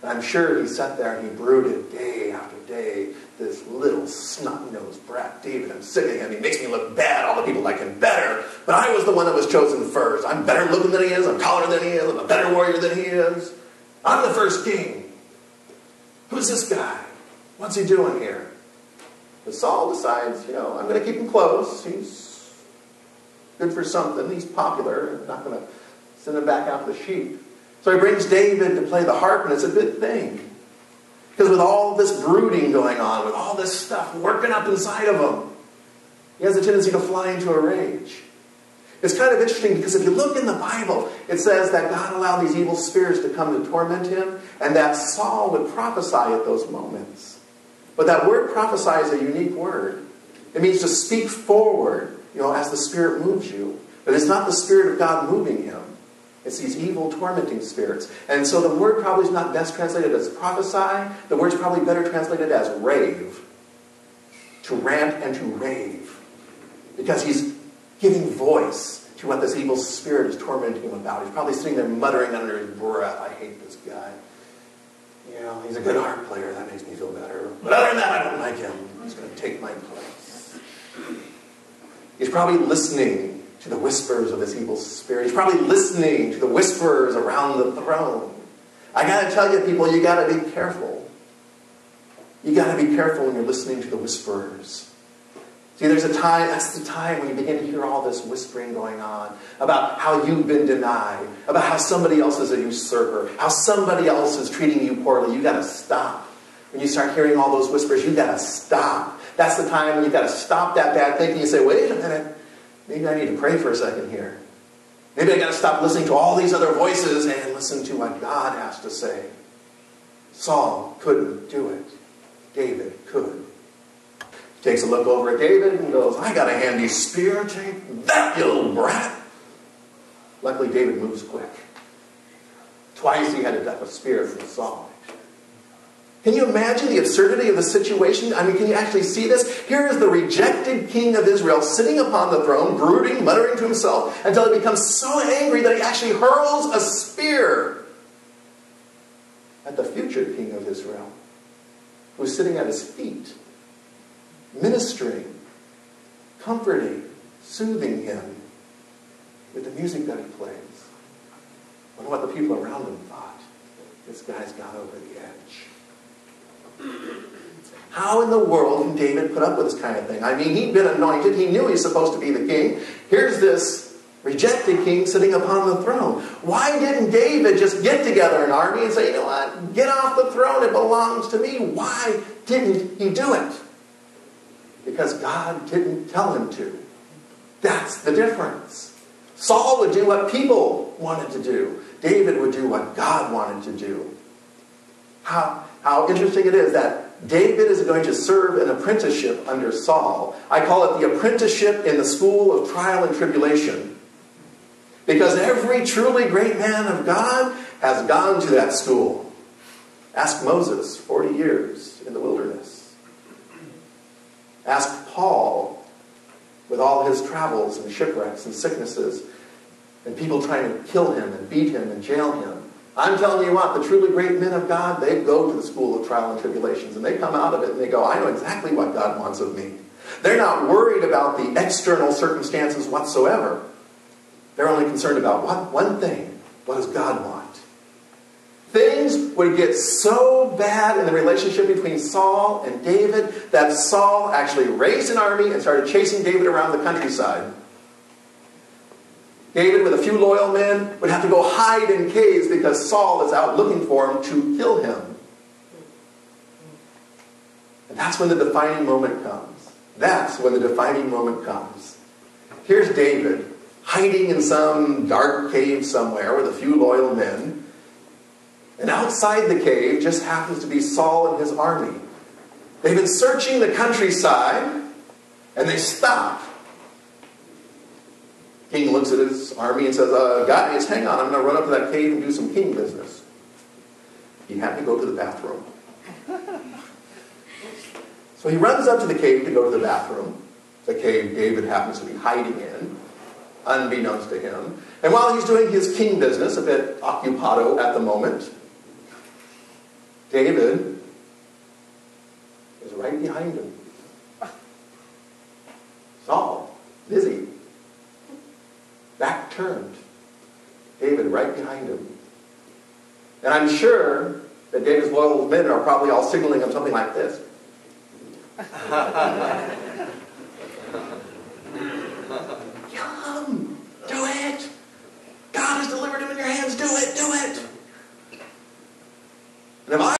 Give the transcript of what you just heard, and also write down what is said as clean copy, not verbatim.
I'm sure he sat there and he brooded day after day. This little snot-nosed brat, David, I'm sick of him. He makes me look bad. All the people like him better. But I was the one that was chosen first. I'm better looking than he is. I'm taller than he is. I'm a better warrior than he is. I'm the first king. Who's this guy? What's he doing here? But Saul decides, I'm going to keep him close. He's good for something. He's popular. I'm not going to send him back out to the sheep. So he brings David to play the harp, and it's a good thing. Because with all this brooding going on, with all this stuff working up inside of him, he has a tendency to fly into a rage. It's kind of interesting because if you look in the Bible, it says that God allowed these evil spirits to come to torment him, and that Saul would prophesy at those moments. But that word prophesy is a unique word. It means to speak forward, as the Spirit moves you. But it's not the Spirit of God moving him. It's these evil, tormenting spirits. And so the word probably is not best translated as prophesy. The word's probably better translated as rave. To rant and to rave. Because he's giving voice to what this evil spirit is tormenting him about. He's probably sitting there muttering under his breath, I hate this guy. He's a good harp player. That makes me feel better. But other than that, I don't like him. He's going to take my place. He's probably listening to the whispers of this evil spirit. He's probably listening to the whispers around the throne. I got to tell you, people, you got to be careful. You got to be careful when you're listening to the whisperers. See, there's a time, that's the time when you begin to hear all this whispering going on about how you've been denied, about how somebody else is a usurper, how somebody else is treating you poorly. You got to stop. When you start hearing all those whispers, you got to stop. That's the time when you got to stop that bad thinking. You say, wait a minute. Maybe I need to pray for a second here. Maybe I got to stop listening to all these other voices and listen to what God has to say. Saul couldn't do it. David could. He takes a look over at David and goes, I got a handy spear. Take that, you little brat. Luckily, David moves quick. Twice he had to duck a spear from Saul. Can you imagine the absurdity of the situation? I mean, can you actually see this? Here is the rejected king of Israel sitting upon the throne, brooding, muttering to himself, until he becomes so angry that he actually hurls a spear at the future king of Israel, who's sitting at his feet, ministering, comforting, soothing him with the music that he plays. I wonder what the people around him thought. This guy's gone over the edge. How in the world can David put up with this kind of thing? I mean, he'd been anointed. He knew he's supposed to be the king. Here's this rejected king sitting upon the throne. Why didn't David just get together an army and say, you know what, get off the throne, it belongs to me? Why didn't he do it? Because God didn't tell him to. That's the difference. Saul would do what people wanted to do. David would do what God wanted to do. How interesting it is that David is going to serve an apprenticeship under Saul. I call it the apprenticeship in the school of trial and tribulation. Because every truly great man of God has gone to that school. Ask Moses, 40 years in the wilderness. Ask Paul, with all his travels and shipwrecks and sicknesses, and people trying to kill him and beat him and jail him. I'm telling you what, the truly great men of God, they go to the school of trial and tribulations, and they come out of it and they go, I know exactly what God wants of me. They're not worried about the external circumstances whatsoever. They're only concerned about one thing. What does God want? Things would get so bad in the relationship between Saul and David that Saul actually raised an army and started chasing David around the countryside. David, with a few loyal men, would have to go hide in caves because Saul is out looking for him to kill him. And that's when the defining moment comes. That's when the defining moment comes. Here's David, hiding in some dark cave somewhere with a few loyal men. And outside the cave just happens to be Saul and his army. They've been searching the countryside, and they stop. King looks at his army and says, guys, hang on, I'm going to run up to that cave and do some king business. He had to go to the bathroom. So he runs up to the cave to go to the bathroom. The cave David happens to be hiding in, unbeknownst to him. And while he's doing his king business, a bit occupado at the moment, David is right behind him. Saul, busy, back turned. David right behind him. And I'm sure that David's loyal men are probably all signaling him something like this. Come, do it. God has delivered him in your hands. Do it, do it. And if I